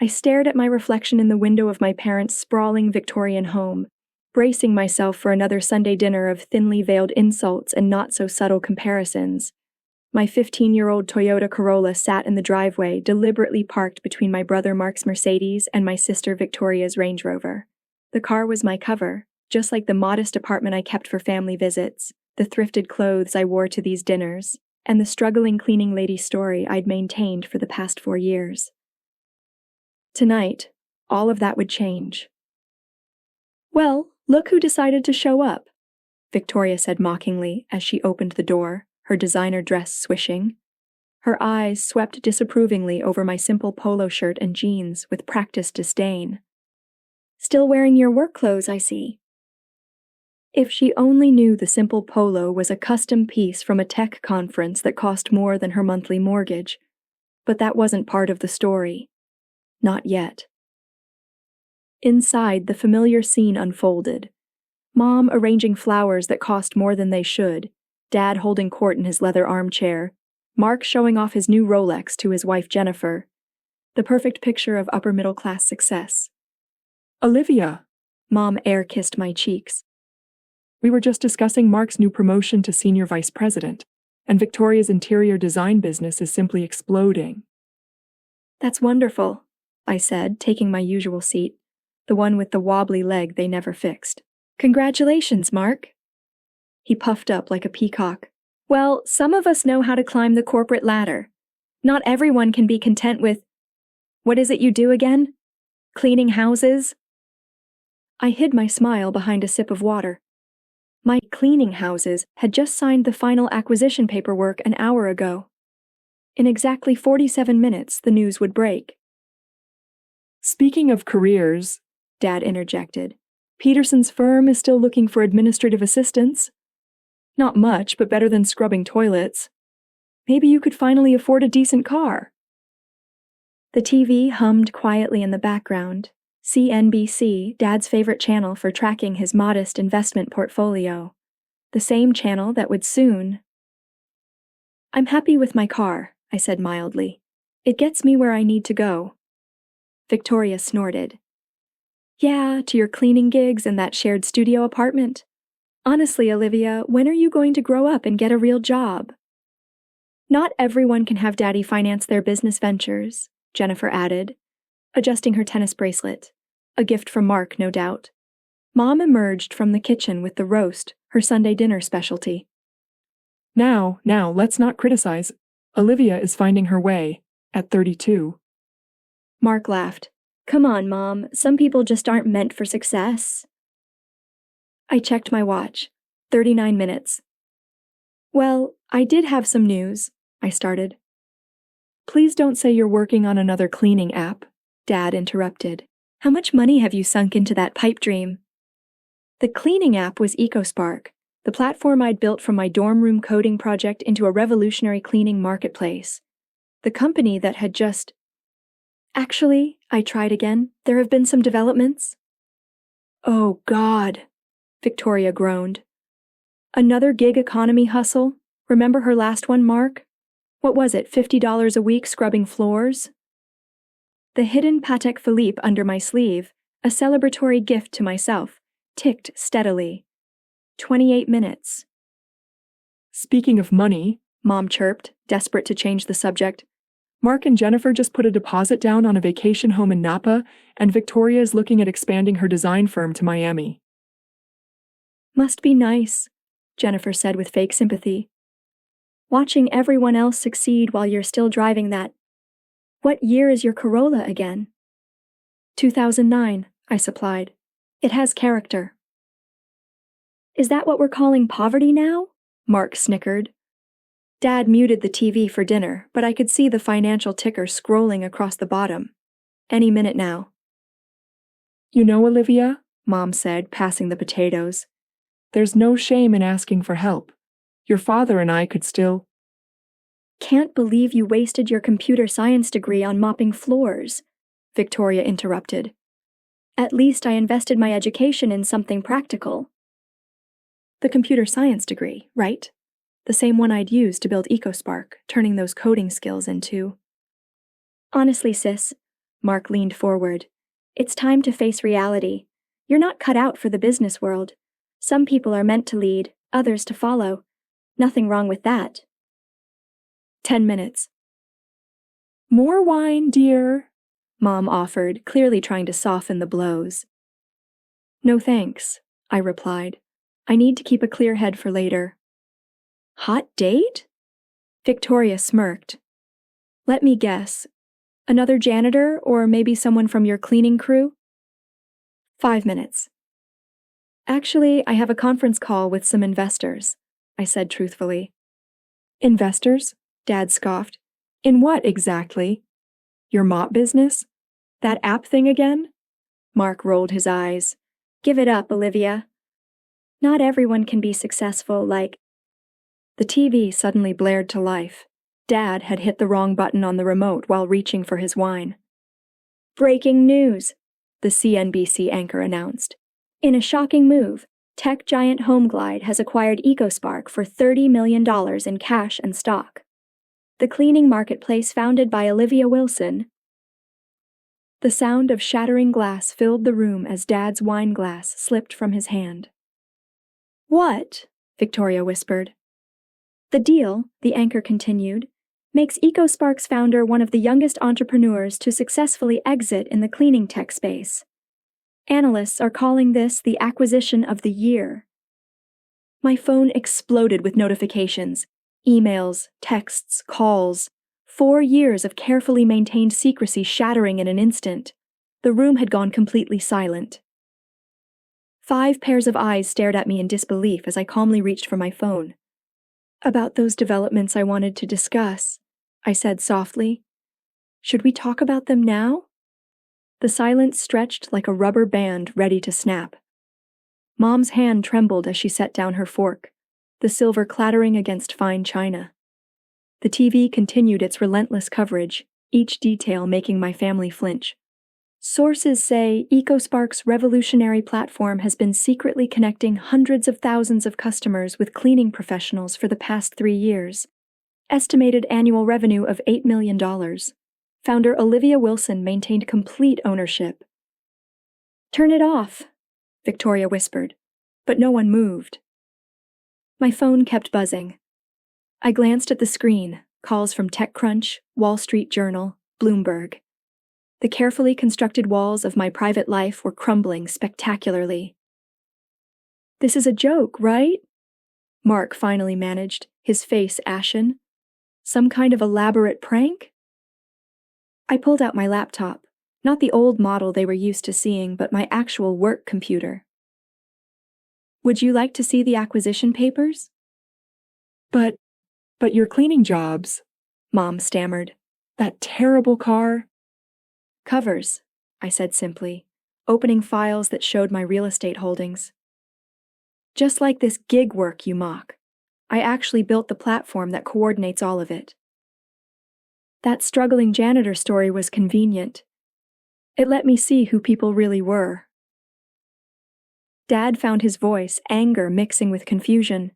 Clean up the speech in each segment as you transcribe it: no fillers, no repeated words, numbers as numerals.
I stared at my reflection in the window of my parents' sprawling Victorian home, bracing myself for another Sunday dinner of thinly veiled insults and not-so-subtle comparisons. My 15-year-old Toyota Corolla sat in the driveway, deliberately parked between my brother Mark's Mercedes and my sister Victoria's Range Rover. The car was my cover, just like the modest apartment I kept for family visits, the thrifted clothes I wore to these dinners, and the struggling cleaning lady story I'd maintained for the past 4 years. Tonight, all of that would change. "Well, look who decided to show up," Victoria said mockingly as she opened the door, her designer dress swishing. Her eyes swept disapprovingly over my simple polo shirt and jeans with practiced disdain. "Still wearing your work clothes, I see." If she only knew the simple polo was a custom piece from a tech conference that cost more than her monthly mortgage. But that wasn't part of the story. Not yet. Inside, the familiar scene unfolded. Mom arranging flowers that cost more than they should, Dad holding court in his leather armchair, Mark showing off his new Rolex to his wife Jennifer. The perfect picture of upper-middle-class success. "Olivia," Mom air-kissed my cheeks. "we were just discussing Mark's new promotion to senior vice president, and Victoria's interior design business is simply exploding." "That's wonderful," I said, taking my usual seat, the one with the wobbly leg they never fixed. "Congratulations, Mark." He puffed up like a peacock. "Well, some of us know how to climb the corporate ladder. Not everyone can be content with— what is it you do again? Cleaning houses?" I hid my smile behind a sip of water. My cleaning houses had just signed the final acquisition paperwork an hour ago. In exactly 47 minutes, the news would break. "Speaking of careers," Dad interjected, "Peterson's firm is still looking for administrative assistants. Not much, but better than scrubbing toilets. Maybe you could finally afford a decent car." The TV hummed quietly in the background. CNBC, Dad's favorite channel for tracking his modest investment portfolio. The same channel that would soon— "I'm happy with my car," I said mildly. "It gets me where I need to go." Victoria snorted. "Yeah, to your cleaning gigs and that shared studio apartment. Honestly, Olivia, when are you going to grow up and get a real job?" "Not everyone can have Daddy finance their business ventures," Jennifer added, adjusting her tennis bracelet. A gift from Mark, no doubt. Mom emerged from the kitchen with the roast, her Sunday dinner specialty. Now, let's not criticize. Olivia is finding her way, at 32. Mark laughed. "Come on, Mom, some people just aren't meant for success." I checked my watch. 39 minutes. "Well, I did have some news," I started. "Please don't say you're working on another cleaning app," Dad interrupted. "How much money have you sunk into that pipe dream?" The cleaning app was EcoSpark, the platform I'd built from my dorm room coding project into a revolutionary cleaning marketplace. The company that had just— "Actually," I tried again, "there have been some developments." "Oh, God," Victoria groaned. "Another gig economy hustle? Remember her last one, Mark? What was it, $50 a week scrubbing floors?" The hidden Patek Philippe under my sleeve, a celebratory gift to myself, ticked steadily. 28 minutes. "Speaking of money," Mom chirped, desperate to change the subject, "Mark and Jennifer just put a deposit down on a vacation home in Napa, and Victoria is looking at expanding her design firm to Miami." "Must be nice," Jennifer said with fake sympathy. "Watching everyone else succeed while you're still driving that— what year is your Corolla again?" 2009, I supplied. "It has character." "Is that what we're calling poverty now?" Mark snickered. Dad muted the TV for dinner, but I could see the financial ticker scrolling across the bottom. Any minute now. "You know, Olivia," Mom said, passing the potatoes, "there's no shame in asking for help. Your father and I could still—" "Can't believe you wasted your computer science degree on mopping floors," Victoria interrupted. "At least I invested my education in something practical." The computer science degree, right? The same one I'd used to build EcoSpark, turning those coding skills into— "Honestly, sis, Mark leaned forward. It's time to face reality. You're not cut out for the business world. Some people are meant to lead, others to follow. Nothing wrong with that. 10 minutes. More wine, dear, Mom offered, clearly trying to soften the blows. No thanks, I replied. I need to keep a clear head for later. Hot date? Victoria smirked. Let me guess. Another janitor, or maybe someone from your cleaning crew? 5 minutes. Actually, I have a conference call with some investors, I said truthfully. Investors? Dad scoffed. In what exactly? Your mop business? That app thing again? Mark rolled his eyes. Give it up, Olivia. Not everyone can be successful like... The TV suddenly blared to life. Dad had hit the wrong button on the remote while reaching for his wine. Breaking news, the CNBC anchor announced. In a shocking move, tech giant HomeGlide has acquired EcoSpark for $30 million in cash and stock. The cleaning marketplace founded by Olivia Wilson. The sound of shattering glass filled the room as Dad's wine glass slipped from his hand. What? Victoria whispered. The deal, the anchor continued, makes EcoSpark's founder one of the youngest entrepreneurs to successfully exit in the cleaning tech space. Analysts are calling this the acquisition of the year. My phone exploded with notifications, emails, texts, calls. 4 years of carefully maintained secrecy shattering in an instant. The room had gone completely silent. 5 pairs of eyes stared at me in disbelief as I calmly reached for my phone. About those developments I wanted to discuss, I said softly. Should we talk about them now? The silence stretched like a rubber band ready to snap. Mom's hand trembled as she set down her fork, the silver clattering against fine china. The TV continued its relentless coverage, each detail making my family flinch. Sources say EcoSpark's revolutionary platform has been secretly connecting hundreds of thousands of customers with cleaning professionals for the past 3 years. Estimated annual revenue of $8 million. Founder Olivia Wilson maintained complete ownership. Turn it off, Victoria whispered, but no one moved. My phone kept buzzing. I glanced at the screen, calls from TechCrunch, Wall Street Journal, Bloomberg. The carefully constructed walls of my private life were crumbling spectacularly. This is a joke, right? Mark finally managed, his face ashen. Some kind of elaborate prank? I pulled out my laptop, not the old model they were used to seeing, but my actual work computer. Would you like to see the acquisition papers? But your cleaning jobs, Mom stammered. That terrible car. Covers, I said simply, opening files that showed my real estate holdings. Just like this gig work you mock, I actually built the platform that coordinates all of it. That struggling janitor story was convenient. It let me see who people really were. Dad found his voice, anger mixing with confusion.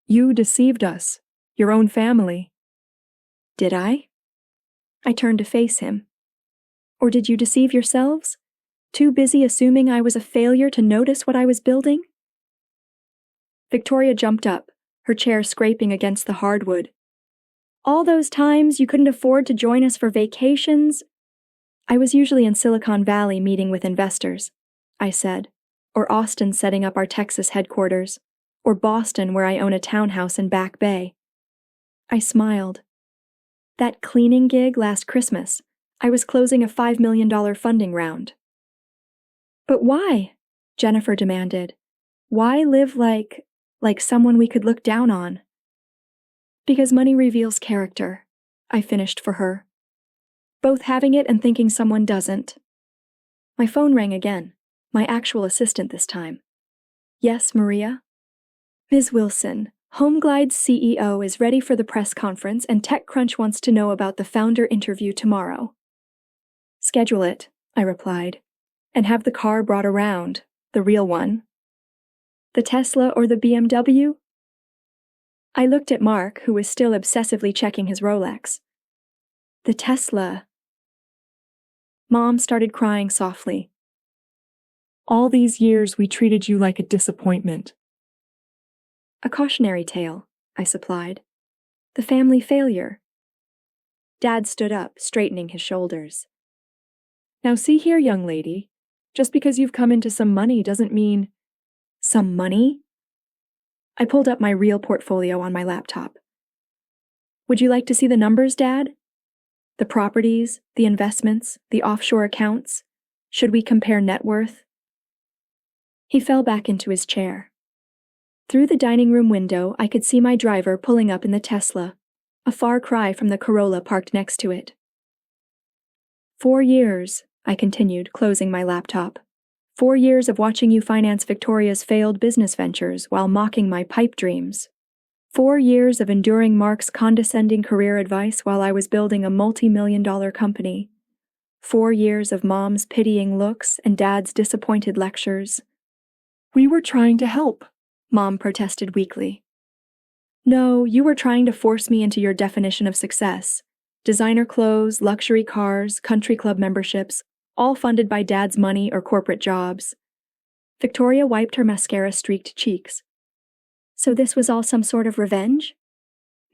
You deceived us, your own family. Did I? I turned to face him. Or did you deceive yourselves? Too busy assuming I was a failure to notice what I was building? Victoria jumped up, her chair scraping against the hardwood. All those times you couldn't afford to join us for vacations? I was usually in Silicon Valley meeting with investors, I said, or Austin setting up our Texas headquarters, or Boston where I own a townhouse in Back Bay. I smiled. That cleaning gig last Christmas, I was closing a $5 million funding round. But why? Jennifer demanded. Why live like someone we could look down on? Because money reveals character, I finished for her. Both having it and thinking someone doesn't. My phone rang again, my actual assistant this time. Yes, Maria? Ms. Wilson, HomeGlide's CEO is ready for the press conference and TechCrunch wants to know about the founder interview tomorrow. Schedule it, I replied, and have the car brought around, the real one. The Tesla or the BMW? I looked at Mark, who was still obsessively checking his Rolex. The Tesla. Mom started crying softly. All these years we treated you like a disappointment. A cautionary tale, I supplied. The family failure. Dad stood up, straightening his shoulders. Now see here, young lady. Just because you've come into some money doesn't mean… Some money? I pulled up my real portfolio on my laptop. Would you like to see the numbers, Dad? The properties, the investments, the offshore accounts? Should we compare net worth? He fell back into his chair. Through the dining room window, I could see my driver pulling up in the Tesla, a far cry from the Corolla parked next to it. 4 years, I continued, closing my laptop. 4 years of watching you finance Victoria's failed business ventures while mocking my pipe dreams. 4 years of enduring Mark's condescending career advice while I was building a multi-million-dollar company. 4 years of Mom's pitying looks and Dad's disappointed lectures. We were trying to help, Mom protested weakly. No, you were trying to force me into your definition of success. Designer clothes, luxury cars, country club memberships, all funded by Dad's money or corporate jobs. Victoria wiped her mascara-streaked cheeks. So this was all some sort of revenge?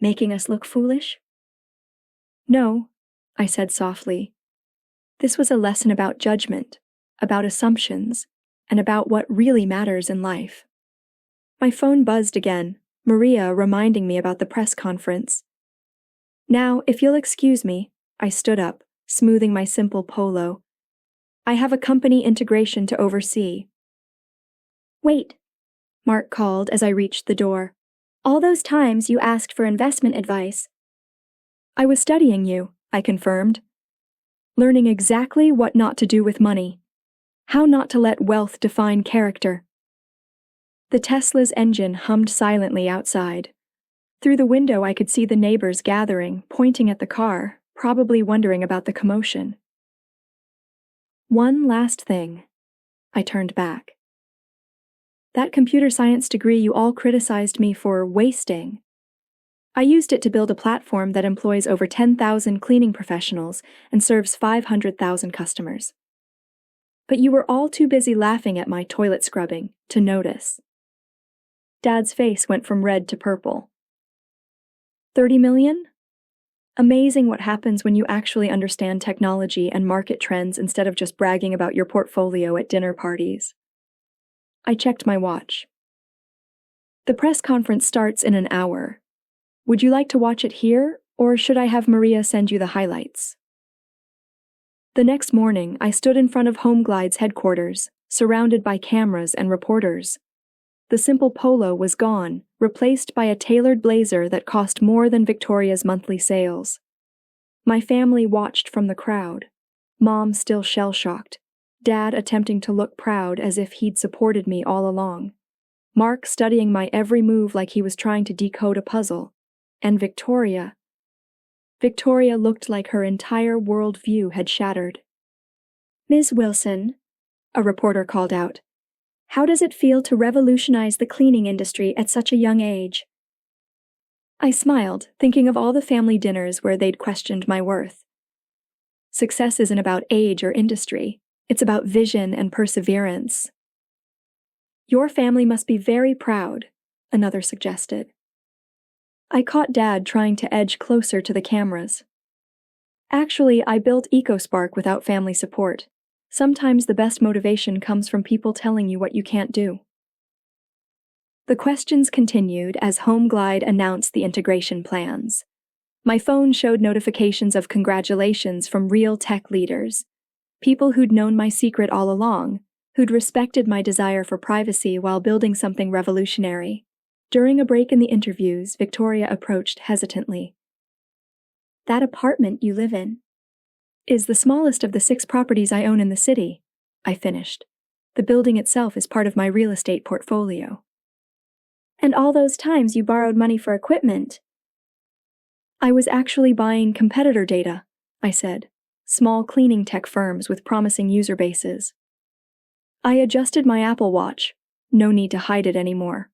Making us look foolish? No, I said softly. This was a lesson about judgment, about assumptions, and about what really matters in life. My phone buzzed again, Maria reminding me about the press conference. Now, if you'll excuse me, I stood up, smoothing my simple polo. I have a company integration to oversee. Wait, Mark called as I reached the door. All those times you asked for investment advice. I was studying you, I confirmed. Learning exactly what not to do with money. How not to let wealth define character. The Tesla's engine hummed silently outside. Through the window I could see the neighbors gathering, pointing at the car, probably wondering about the commotion. One last thing. I turned back. That computer science degree you all criticized me for wasting. I used it to build a platform that employs over 10,000 cleaning professionals and serves 500,000 customers. But you were all too busy laughing at my toilet scrubbing to notice. Dad's face went from red to purple. 30 million? Amazing what happens when you actually understand technology and market trends instead of just bragging about your portfolio at dinner parties. I checked my watch. The press conference starts in an hour. Would you like to watch it here, or should I have Maria send you the highlights? The next morning, I stood in front of HomeGlide's headquarters, surrounded by cameras and reporters. The simple polo was gone, replaced by a tailored blazer that cost more than Victoria's monthly sales. My family watched from the crowd. Mom still shell-shocked. Dad attempting to look proud as if he'd supported me all along. Mark studying my every move like he was trying to decode a puzzle. And Victoria. Victoria looked like her entire worldview had shattered. Ms. Wilson, a reporter called out, how does it feel to revolutionize the cleaning industry at such a young age? I smiled, thinking of all the family dinners where they'd questioned my worth. Success isn't about age or industry. It's about vision and perseverance. Your family must be very proud, another suggested. I caught Dad trying to edge closer to the cameras. Actually, I built EcoSpark without family support. Sometimes the best motivation comes from people telling you what you can't do. The questions continued as HomeGlide announced the integration plans. My phone showed notifications of congratulations from real tech leaders, people who'd known my secret all along, who'd respected my desire for privacy while building something revolutionary. During a break in the interviews, Victoria approached hesitantly. That apartment you live in is the smallest of the 6 properties I own in the city, I finished. The building itself is part of my real estate portfolio. And all those times you borrowed money for equipment. I was actually buying competitor data, I said, small cleaning tech firms with promising user bases. I adjusted my Apple Watch, no need to hide it anymore.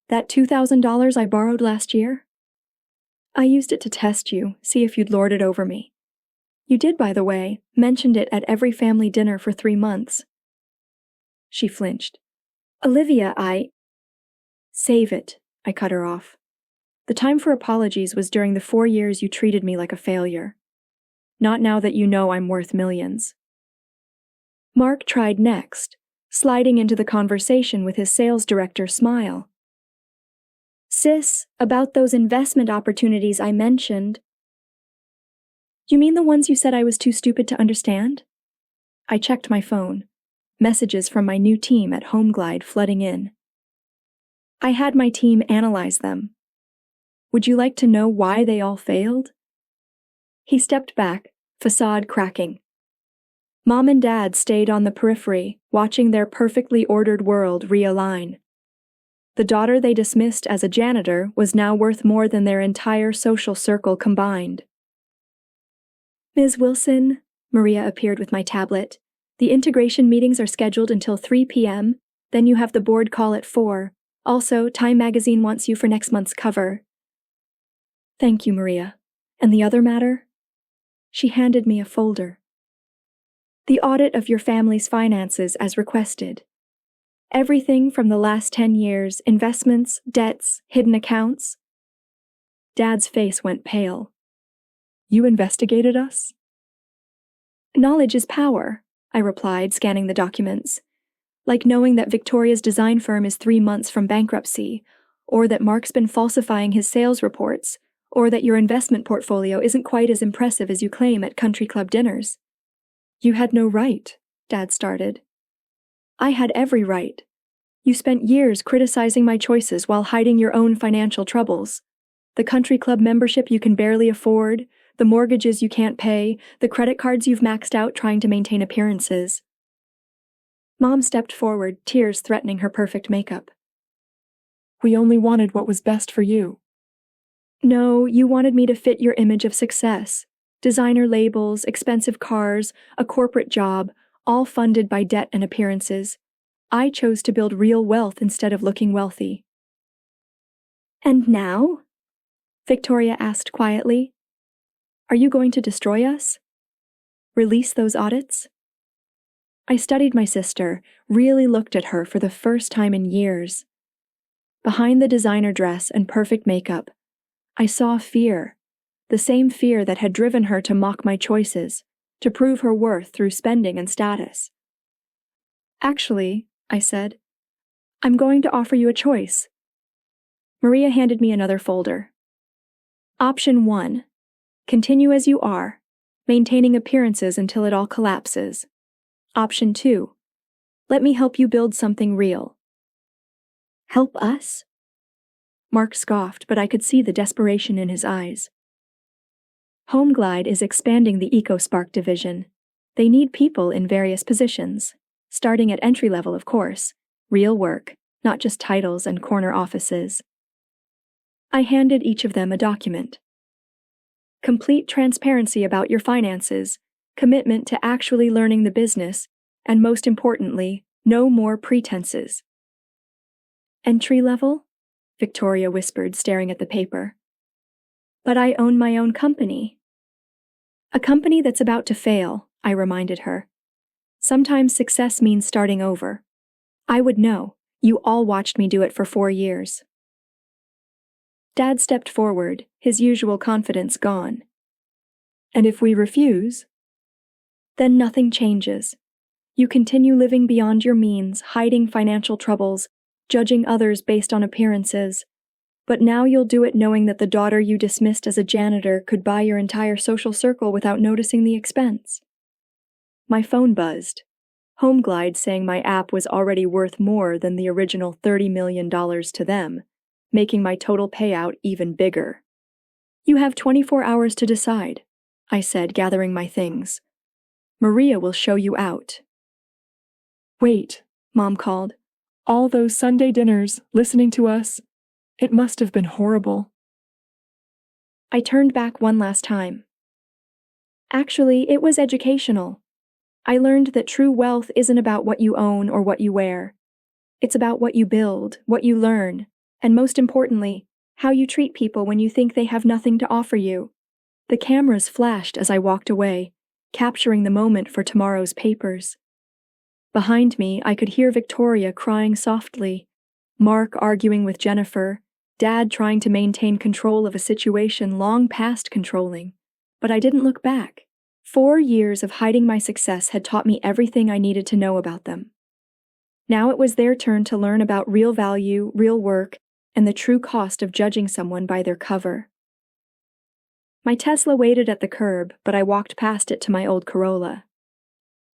That $2,000 I borrowed last year? I used it to test you, see if you'd lord it over me. You did, by the way, mentioned it at every family dinner for 3 months. She flinched. Olivia, Save it, I cut her off. The time for apologies was during the 4 years you treated me like a failure. Not now that you know I'm worth millions. Mark tried next, sliding into the conversation with his sales director smile. Sis, about those investment opportunities I mentioned. You mean the ones you said I was too stupid to understand? I checked my phone. Messages from my new team at HomeGlide flooding in. I had my team analyze them. Would you like to know why they all failed? He stepped back, facade cracking. Mom and Dad stayed on the periphery, watching their perfectly ordered world realign. The daughter they dismissed as a janitor was now worth more than their entire social circle combined. Ms. Wilson, Maria appeared with my tablet. The integration meetings are scheduled until 3 p.m., then you have the board call at 4. Also, Time Magazine wants you for next month's cover. Thank you, Maria. And the other matter? She handed me a folder. The audit of your family's finances as requested. Everything from the last 10 years, investments, debts, hidden accounts. Dad's face went pale. You investigated us? Knowledge is power, I replied, scanning the documents. Like knowing that Victoria's design firm is 3 months from bankruptcy, or that Mark's been falsifying his sales reports, or that your investment portfolio isn't quite as impressive as you claim at country club dinners. You had no right, Dad started. I had every right. You spent years criticizing my choices while hiding your own financial troubles. The country club membership you can barely afford, the mortgages you can't pay, the credit cards you've maxed out trying to maintain appearances. Mom stepped forward, tears threatening her perfect makeup. We only wanted what was best for you. No, you wanted me to fit your image of success. Designer labels, expensive cars, a corporate job, all funded by debt and appearances. I chose to build real wealth instead of looking wealthy. And now? Victoria asked quietly. Are you going to destroy us? Release those audits? I studied my sister, really looked at her for the first time in years. Behind the designer dress and perfect makeup, I saw fear, the same fear that had driven her to mock my choices, to prove her worth through spending and status. Actually, I said, I'm going to offer you a choice. Maria handed me another folder. Option 1. Continue as you are, maintaining appearances until it all collapses. Option 2. Let me help you build something real. Help us? Mark scoffed, but I could see the desperation in his eyes. HomeGlide is expanding the EcoSpark division. They need people in various positions, starting at entry level, of course, real work, not just titles and corner offices. I handed each of them a document. Complete transparency about your finances, commitment to actually learning the business, and most importantly, no more pretenses. Entry level? Victoria whispered, staring at the paper. But I own my own company. A company that's about to fail, I reminded her. Sometimes success means starting over. I would know. You all watched me do it for 4 years. Dad stepped forward, his usual confidence gone. And if we refuse? Then nothing changes. You continue living beyond your means, hiding financial troubles, judging others based on appearances. But now you'll do it knowing that the daughter you dismissed as a janitor could buy your entire social circle without noticing the expense. My phone buzzed. HomeGlide saying my app was already worth more than the original $30 million to them, making my total payout even bigger. You have 24 hours to decide, I said, gathering my things. Maria will show you out. Wait, Mom called. All those Sunday dinners, listening to us. It must have been horrible. I turned back one last time. Actually, it was educational. I learned that true wealth isn't about what you own or what you wear. It's about what you build, what you learn, and most importantly, how you treat people when you think they have nothing to offer you. The cameras flashed as I walked away, capturing the moment for tomorrow's papers. Behind me, I could hear Victoria crying softly, Mark arguing with Jennifer, Dad trying to maintain control of a situation long past controlling. But I didn't look back. 4 years of hiding my success had taught me everything I needed to know about them. Now it was their turn to learn about real value, real work, and the true cost of judging someone by their cover. My Tesla waited at the curb, but I walked past it to my old Corolla.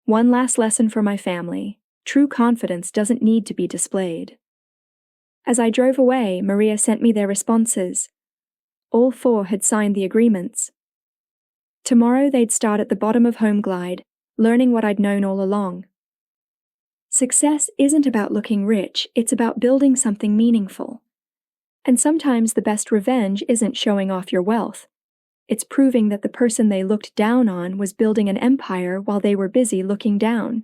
One last lesson for my family: true confidence doesn't need to be displayed. As I drove away, Maria sent me their responses. All 4 had signed the agreements. Tomorrow they'd start at the bottom of Home Glide, learning what I'd known all along. Success isn't about looking rich, it's about building something meaningful. And sometimes the best revenge isn't showing off your wealth. It's proving that the person they looked down on was building an empire while they were busy looking down.